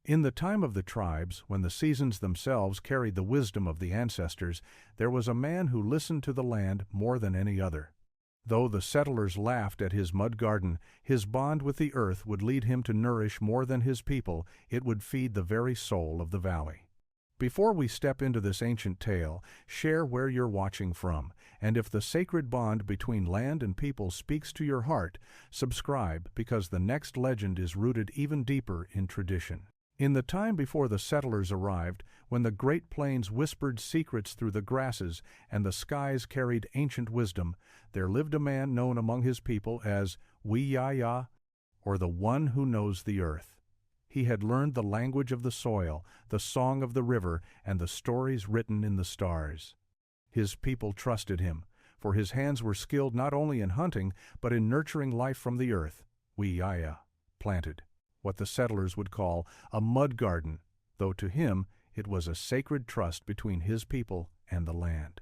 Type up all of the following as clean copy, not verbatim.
In the time of the tribes, when the seasons themselves carried the wisdom of the ancestors, there was a man who listened to the land more than any other. Though the settlers laughed at his mud garden, his bond with the earth would lead him to nourish more than his people. It would feed the very soul of the valley. Before we step into this ancient tale, share where you're watching from, and if the sacred bond between land and people speaks to your heart, subscribe, because the next legend is rooted even deeper in tradition. In the time before the settlers arrived, when the Great Plains whispered secrets through the grasses and the skies carried ancient wisdom, there lived a man known among his people as Wee-ya-ya, or the one who knows the earth. He had learned the language of the soil, the song of the river, and the stories written in the stars. His people trusted him, for his hands were skilled not only in hunting, but in nurturing life from the earth. Wee-ya-ya planted what the settlers would call a mud garden, though to him it was a sacred trust between his people and the land.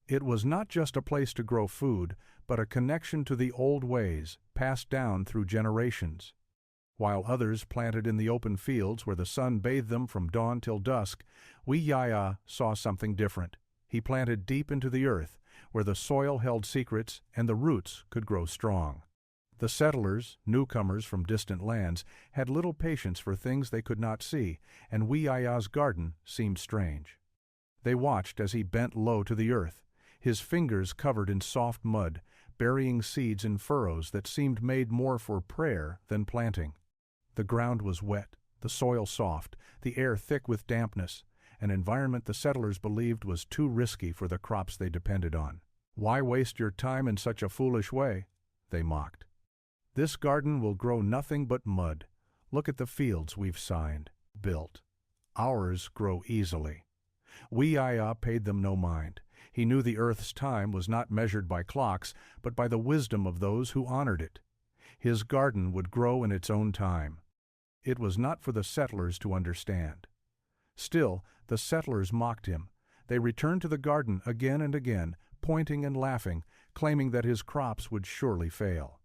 It was not just a place to grow food, but a connection to the old ways, passed down through generations. While others planted in the open fields where the sun bathed them from dawn till dusk, Wee-ya-ya saw something different. He planted deep into the earth, where the soil held secrets and the roots could grow strong. The settlers, newcomers from distant lands, had little patience for things they could not see, and Wee-ya-ya's garden seemed strange. They watched as he bent low to the earth, his fingers covered in soft mud, burying seeds in furrows that seemed made more for prayer than planting. The ground was wet, the soil soft, the air thick with dampness, an environment the settlers believed was too risky for the crops they depended on. "Why waste your time in such a foolish way?" they mocked. "This garden will grow nothing but mud. Look at the fields we've built. Ours grow easily." Wee-ya-ya paid them no mind. He knew the earth's time was not measured by clocks, but by the wisdom of those who honored it. His garden would grow in its own time. It was not for the settlers to understand. Still, the settlers mocked him. They returned to the garden again and again, pointing and laughing, claiming that his crops would surely fail.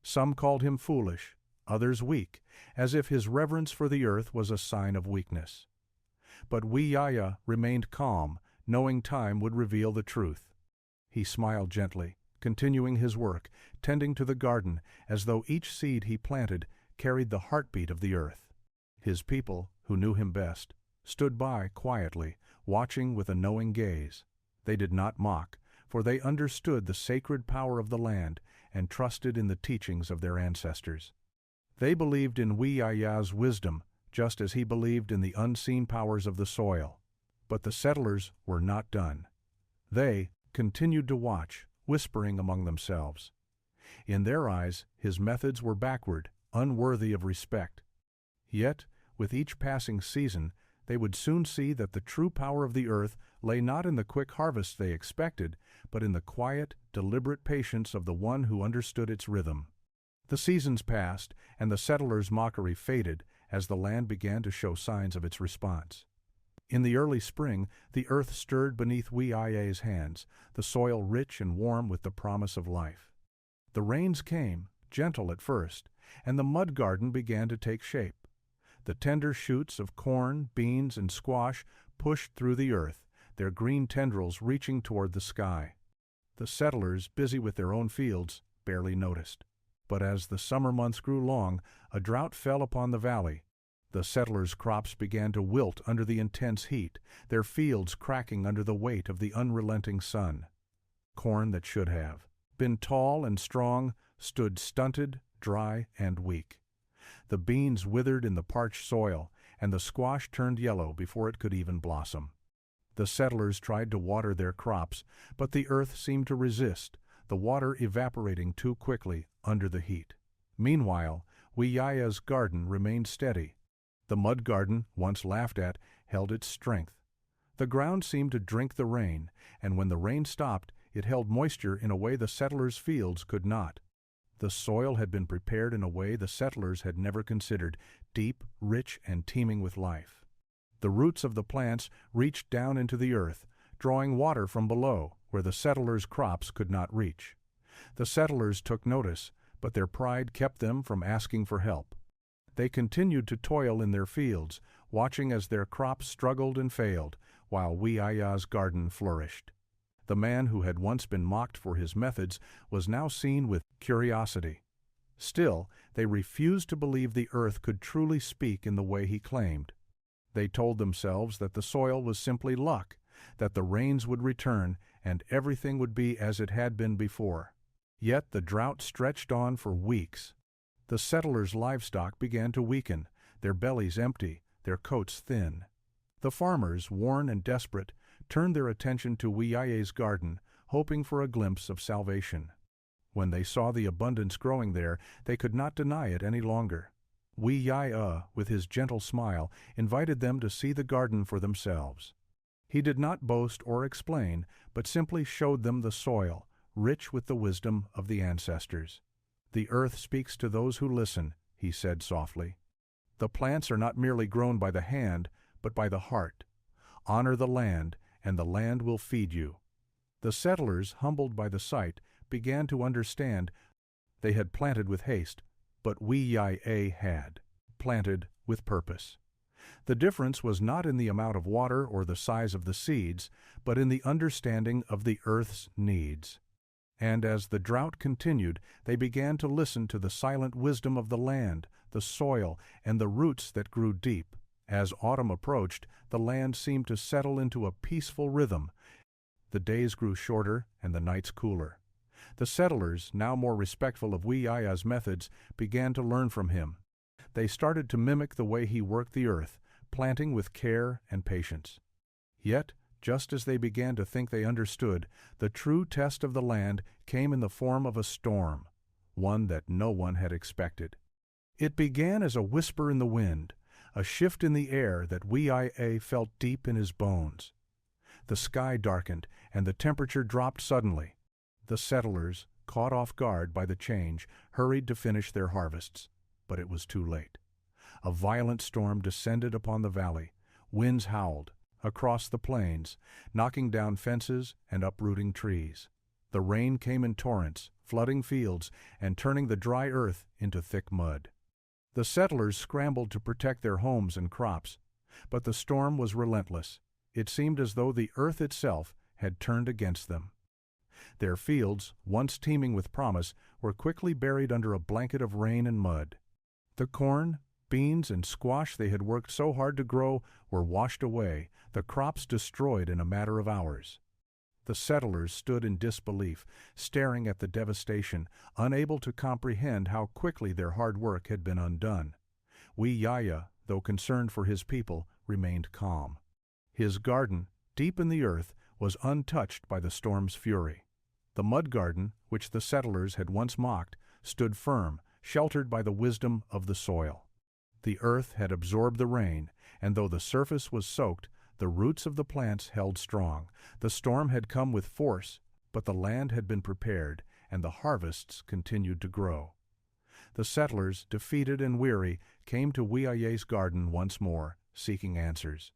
Some called him foolish, others weak, as if his reverence for the earth was a sign of weakness. But Wee-ya-ya remained calm, knowing time would reveal the truth. He smiled gently, continuing his work, tending to the garden, as though each seed he planted carried the heartbeat of the earth. His people, who knew him best, stood by quietly, watching with a knowing gaze. They did not mock, for they understood the sacred power of the land and trusted in the teachings of their ancestors. They believed in Wee-ya-ya's wisdom, just as he believed in the unseen powers of the soil. But the settlers were not done. They continued to watch, whispering among themselves. In their eyes, his methods were backward, unworthy of respect. Yet, with each passing season, they would soon see that the true power of the earth lay not in the quick harvests they expected, but in the quiet, deliberate patience of the one who understood its rhythm. The seasons passed, and the settlers' mockery faded as the land began to show signs of its response. In the early spring, the earth stirred beneath Wee-ya-ya's hands, the soil rich and warm with the promise of life. The rains came, gentle at first, and the mud garden began to take shape. The tender shoots of corn, beans, and squash pushed through the earth, their green tendrils reaching toward the sky. The settlers, busy with their own fields, barely noticed. But as the summer months grew long, a drought fell upon the valley. The settlers' crops began to wilt under the intense heat, their fields cracking under the weight of the unrelenting sun. Corn that should have been tall and strong stood stunted, dry, and weak. The beans withered in the parched soil, and the squash turned yellow before it could even blossom. The settlers tried to water their crops, but the earth seemed to resist, the water evaporating too quickly under the heat. Meanwhile, Wee-ya-ya's garden remained steady. The mud garden, once laughed at, held its strength. The ground seemed to drink the rain, and when the rain stopped, it held moisture in a way the settlers' fields could not. The soil had been prepared in a way the settlers had never considered, deep, rich, and teeming with life. The roots of the plants reached down into the earth, drawing water from below, where the settlers' crops could not reach. The settlers took notice, but their pride kept them from asking for help. They continued to toil in their fields, watching as their crops struggled and failed, while Weeaya's garden flourished. The man who had once been mocked for his methods was now seen with curiosity. Still, they refused to believe the earth could truly speak in the way he claimed. They told themselves that the soil was simply luck, that the rains would return, and everything would be as it had been before. Yet the drought stretched on for weeks. The settlers' livestock began to weaken, their bellies empty, their coats thin. The farmers, worn and desperate, turned their attention to Weeaya's garden, hoping for a glimpse of salvation. When they saw the abundance growing there, they could not deny it any longer. Weeaya, with his gentle smile, invited them to see the garden for themselves. He did not boast or explain, but simply showed them the soil, rich with the wisdom of the ancestors. "The earth speaks to those who listen," he said softly. "The plants are not merely grown by the hand, but by the heart. Honor the land, and the land will feed you." The settlers, humbled by the sight, began to understand. They had planted with haste, but Weeaya had planted with purpose. The difference was not in the amount of water or the size of the seeds, but in the understanding of the earth's needs. And as the drought continued, they began to listen to the silent wisdom of the land, the soil, and the roots that grew deep. As autumn approached, the land seemed to settle into a peaceful rhythm. The days grew shorter and the nights cooler. The settlers, now more respectful of Weeaya's methods, began to learn from him. They started to mimic the way he worked the earth, planting with care and patience. Yet, just as they began to think they understood, the true test of the land came in the form of a storm, one that no one had expected. It began as a whisper in the wind, a shift in the air that Weeaya felt deep in his bones. The sky darkened, and the temperature dropped suddenly. The settlers, caught off guard by the change, hurried to finish their harvests. But it was too late. A violent storm descended upon the valley. Winds howled across the plains, knocking down fences and uprooting trees. The rain came in torrents, flooding fields and turning the dry earth into thick mud. The settlers scrambled to protect their homes and crops, but the storm was relentless. It seemed as though the earth itself had turned against them. Their fields, once teeming with promise, were quickly buried under a blanket of rain and mud. The corn, beans, and squash they had worked so hard to grow were washed away, the crops destroyed in a matter of hours. The settlers stood in disbelief, staring at the devastation, unable to comprehend how quickly their hard work had been undone. Weeaya, though concerned for his people, remained calm. His garden, deep in the earth, was untouched by the storm's fury. The mud garden, which the settlers had once mocked, stood firm, sheltered by the wisdom of the soil. The earth had absorbed the rain, and though the surface was soaked, the roots of the plants held strong. The storm had come with force, but the land had been prepared, and the harvests continued to grow. The settlers, defeated and weary, came to Weeaya's garden once more, seeking answers.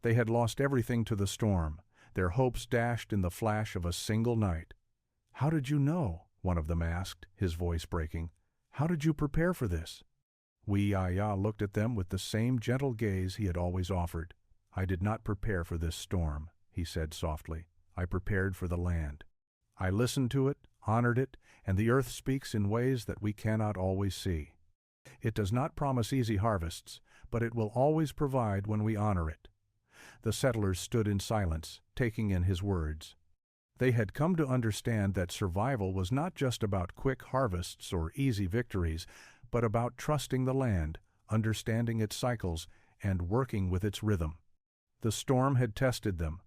They had lost everything to the storm, their hopes dashed in the flash of a single night. "How did you know?" one of them asked, his voice breaking. "How did you prepare for this?" Weeaya looked at them with the same gentle gaze he had always offered. "I did not prepare for this storm," he said softly. "I prepared for the land. I listened to it, honored it, and the earth speaks in ways that we cannot always see. It does not promise easy harvests, but it will always provide when we honor it." The settlers stood in silence, taking in his words. They had come to understand that survival was not just about quick harvests or easy victories, but about trusting the land, understanding its cycles, and working with its rhythm. The storm had tested them,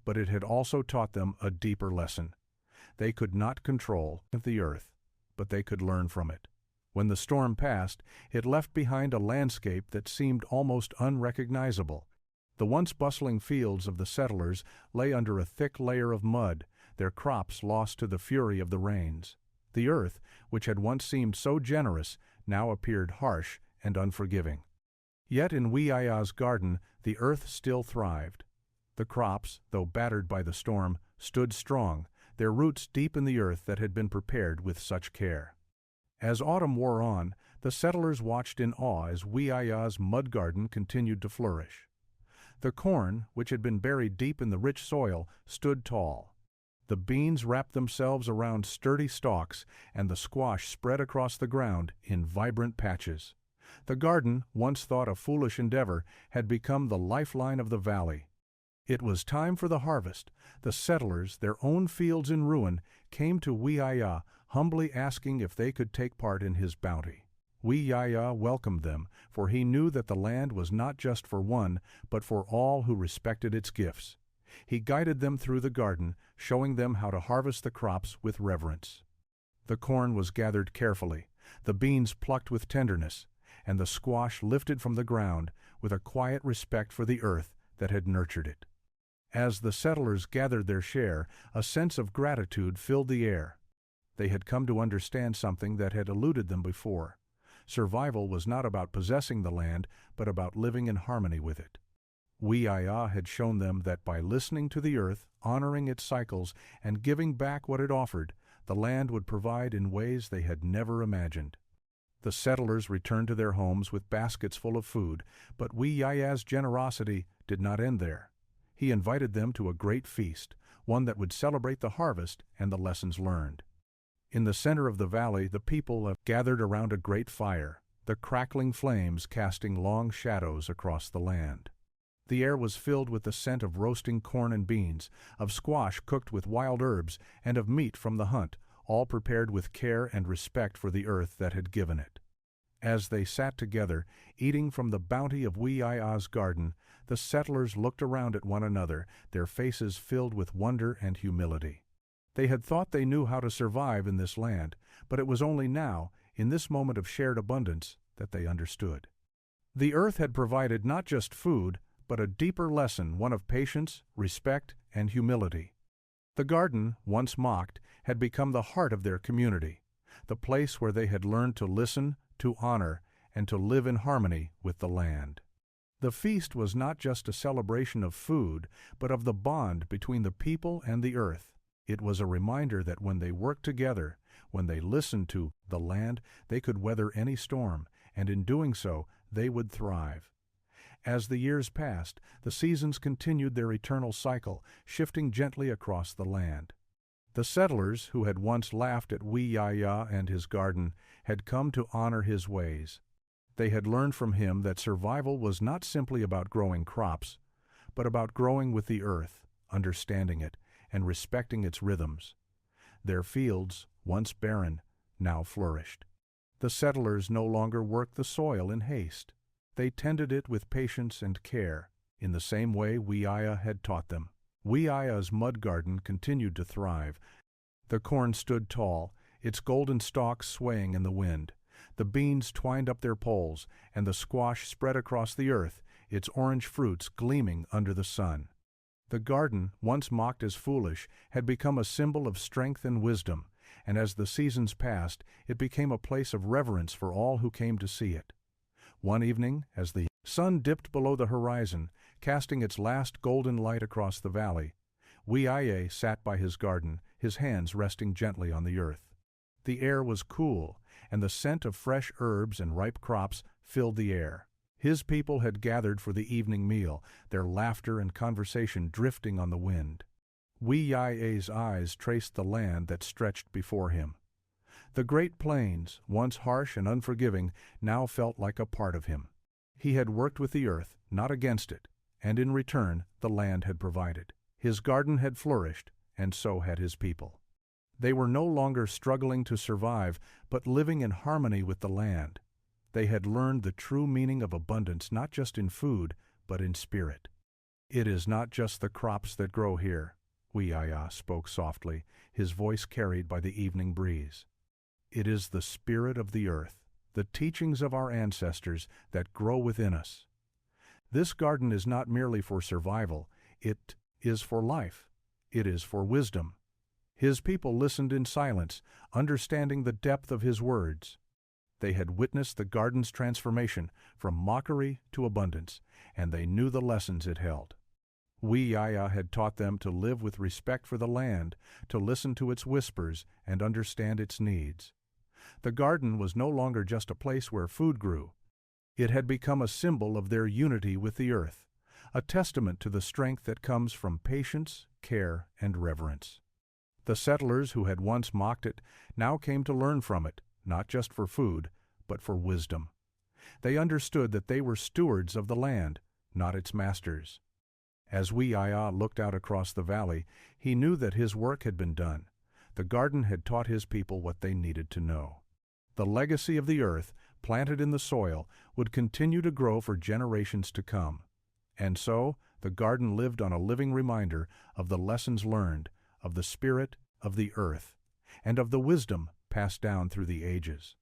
but it had also taught them a deeper lesson. They could not control the earth, but they could learn from it. When the storm passed, it left behind a landscape that seemed almost unrecognizable. The once bustling fields of the settlers lay under a thick layer of mud, their crops lost to the fury of the rains. The earth, which had once seemed so generous, now appeared harsh and unforgiving. Yet in Weeaya's garden, the earth still thrived. The crops, though battered by the storm, stood strong, their roots deep in the earth that had been prepared with such care. As autumn wore on, The settlers watched in awe as Weeaya's mud garden continued to flourish. The corn, which had been buried deep in the rich soil, stood tall. The beans wrapped themselves around sturdy stalks, and the squash spread across the ground in vibrant patches. The garden, once thought a foolish endeavor, had become the lifeline of the valley. It was time for the harvest. The settlers, their own fields in ruin, came to Weeaya, humbly asking if they could take part in his bounty. Weeaya welcomed them, for he knew that the land was not just for one, but for all who respected its gifts. He guided them through the garden, showing them how to harvest the crops with reverence. The corn was gathered carefully, the beans plucked with tenderness, and the squash lifted from the ground with a quiet respect for the earth that had nurtured it. As the settlers gathered their share, a sense of gratitude filled the air. They had come to understand something that had eluded them before. Survival was not about possessing the land, but about living in harmony with it. Weeaya had shown them that by listening to the earth, honoring its cycles, and giving back what it offered, the land would provide in ways they had never imagined. The settlers returned to their homes with baskets full of food, but Weeaya's generosity did not end there. He invited them to a great feast, one that would celebrate the harvest and the lessons learned. In the center of the valley, the people gathered around a great fire, the crackling flames casting long shadows across the land. The air was filled with the scent of roasting corn and beans, of squash cooked with wild herbs, and of meat from the hunt, all prepared with care and respect for the earth that had given it. As they sat together, eating from the bounty of Weeaya's garden, the settlers looked around at one another, their faces filled with wonder and humility. They had thought they knew how to survive in this land, but it was only now, in this moment of shared abundance, that they understood. The earth had provided not just food, but a deeper lesson, one of patience, respect, and humility. The garden, once mocked, had become the heart of their community, the place where they had learned to listen, to honor, and to live in harmony with the land. The feast was not just a celebration of food, but of the bond between the people and the earth. It was a reminder that when they worked together, when they listened to the land, they could weather any storm, and in doing so, they would thrive. As the years passed, the seasons continued their eternal cycle, shifting gently across the land. The settlers, who had once laughed at Weeaya and his garden, had come to honor his ways. They had learned from him that survival was not simply about growing crops, but about growing with the earth, understanding it, and respecting its rhythms. Their fields, once barren, now flourished. The settlers no longer worked the soil in haste. They tended it with patience and care, in the same way Weeaya had taught them. Weeaya's mud garden continued to thrive. The corn stood tall, its golden stalks swaying in the wind. The beans twined up their poles, and the squash spread across the earth, its orange fruits gleaming under the sun. The garden, once mocked as foolish, had become a symbol of strength and wisdom, and as the seasons passed, it became a place of reverence for all who came to see it. One evening, as the sun dipped below the horizon, casting its last golden light across the valley, Weeaya sat by his garden, his hands resting gently on the earth. The air was cool, and the scent of fresh herbs and ripe crops filled the air. His people had gathered for the evening meal, their laughter and conversation drifting on the wind. Weeaya's eyes traced the land that stretched before him. The Great Plains, once harsh and unforgiving, now felt like a part of him. He had worked with the earth, not against it, and in return the land had provided. His garden had flourished, and so had his people. They were no longer struggling to survive, but living in harmony with the land. They had learned the true meaning of abundance not just in food, but in spirit. "It is not just the crops that grow here," Weeaya spoke softly, his voice carried by the evening breeze. "It is the spirit of the earth, the teachings of our ancestors that grow within us. This garden is not merely for survival, it is for life. It is for wisdom." His people listened in silence, understanding the depth of his words. They had witnessed the garden's transformation from mockery to abundance, and they knew the lessons it held. Weeaya had taught them to live with respect for the land, to listen to its whispers and understand its needs. The garden was no longer just a place where food grew. It had become a symbol of their unity with the earth, a testament to the strength that comes from patience, care, and reverence. The settlers who had once mocked it now came to learn from it, not just for food, but for wisdom. They understood that they were stewards of the land, not its masters. As Wee-Iya looked out across the valley, he knew that his work had been done. The garden had taught his people what they needed to know. The legacy of the earth, planted in the soil, would continue to grow for generations to come. And so, the garden lived on a living reminder of the lessons learned, of the spirit of the earth, and of the wisdom passed down through the ages.